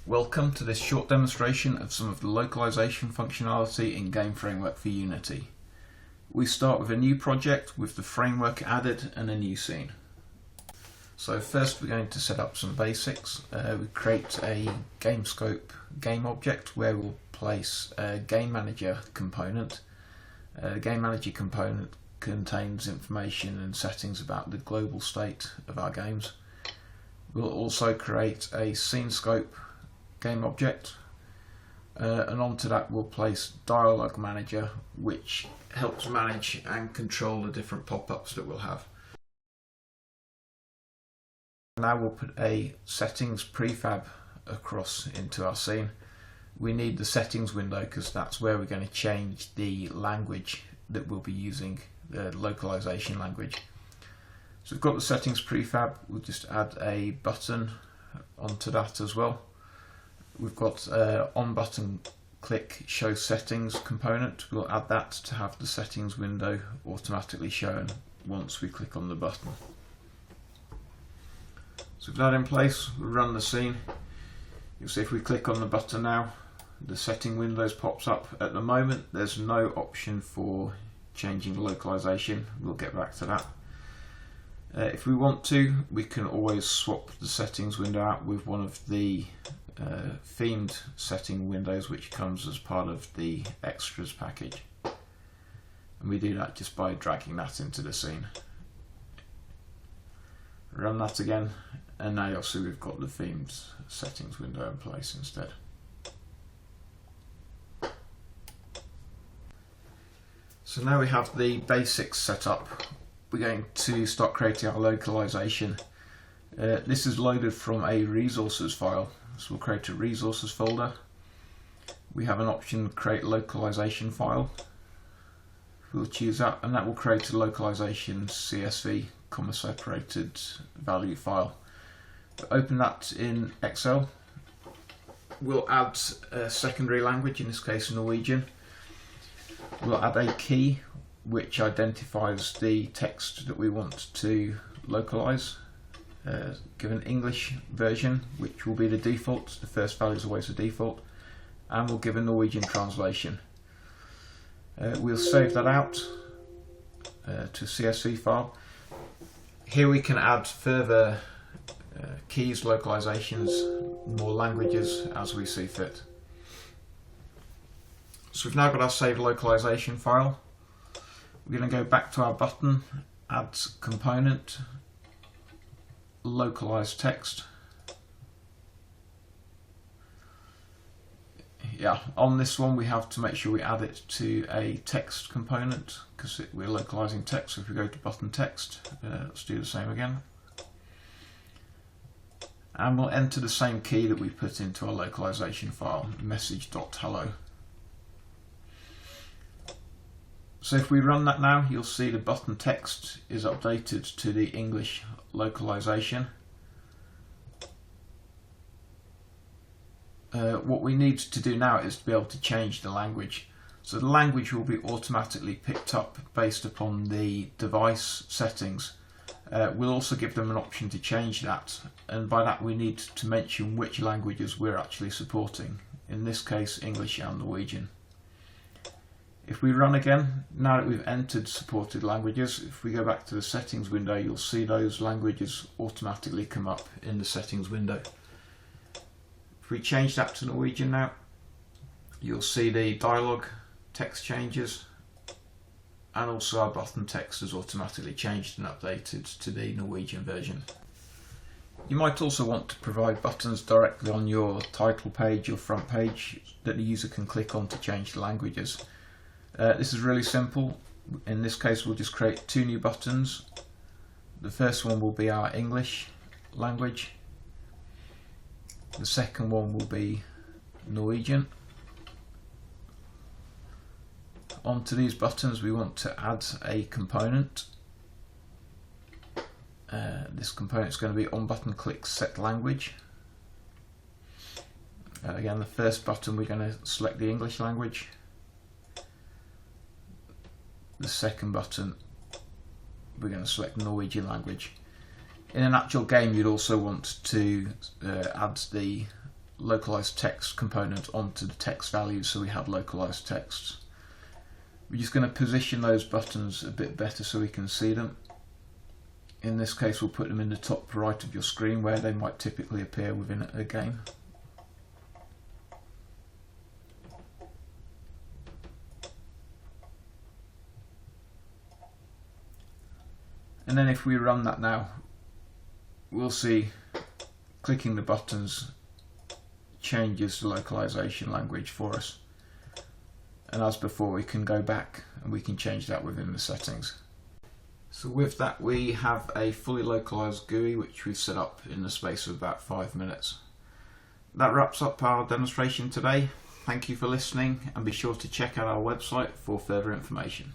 Welcome to this short demonstration of some of the localization functionality in Game Framework for Unity. We start with a new project with the framework added and a new scene. So first we're going to set up some basics. We create a game scope game object where we'll place a game manager component. The game manager component contains information and settings about the global state of our games. We'll also create a scene scope game object, and onto that we'll place dialog manager, which helps manage and control the different pop-ups that we'll have. Now we'll put a settings prefab across into our scene. We need the settings window because that's where we're going to change the language that we'll be using, the localization language. So we've got the settings prefab, we'll just add a button onto that as well. We've got on button click show settings component. We'll add that to have the settings window automatically shown once we click on the button. So with that in place, we'll run the scene. You'll see if we click on the button now, the setting windows pops up. At the moment there's no option for changing localization. We'll get back to that. If we want to, we can always swap the settings window out with one of the themed setting windows which comes as part of the extras package, and we do that just by dragging that into the scene. Run that again, and now you'll see we've got the themed settings window in place instead. So now we have the basics set up, we're going to start creating our localization. This is loaded from a resources file. So we'll create a resources folder. We have an option create localization file. We'll choose that, and that will create a localization CSV comma separated value file. We'll open that in Excel. We'll add a secondary language, in this case Norwegian. We'll add a key which identifies the text that we want to localize. Give an English version, which will be the default. The first value is always the default, and we'll give a Norwegian translation. We'll save that out to a CSV file. Here we can add further keys, localizations, more languages as we see fit. So we've now got our saved localization file. We're going to go back to our button, add component, localize text. Yeah, on this one we have to make sure we add it to a text component because we're localizing text. So if we go to button text, let's do the same again. And we'll enter the same key that we put into our localization file, message.hello. So if we run that now, you'll see the button text is updated to the English localization. What we need to do now is to be able to change the language. So the language will be automatically picked up based upon the device settings. We'll also give them an option to change that, and by that we need to mention which languages we're actually supporting. In this case, English and Norwegian. If we run again, now that we've entered supported languages, if we go back to the settings window, you'll see those languages automatically come up in the settings window. If we change that to Norwegian now, you'll see the dialog text changes, and also our button text is automatically changed and updated to the Norwegian version. You might also want to provide buttons directly on your title page or front page that the user can click on to change the languages. This is really simple. In this case we'll just create two new buttons. The first one will be our English language. The second one will be Norwegian. Onto these buttons we want to add a component. This component is going to be on button click set language. Again, the first button we're going to select the English language. The second button we're going to select Norwegian language. In an actual game you'd also want to add the localized text component onto the text values so we have localized texts. We're just going to position those buttons a bit better so we can see them. In this case we'll put them in the top right of your screen where they might typically appear within a game. And then if we run that now, we'll see clicking the buttons changes the localization language for us. And as before, we can go back and we can change that within the settings. So with that, we have a fully localized GUI which we've set up in the space of about 5 minutes. That wraps up our demonstration today. Thank you for listening, and be sure to check out our website for further information.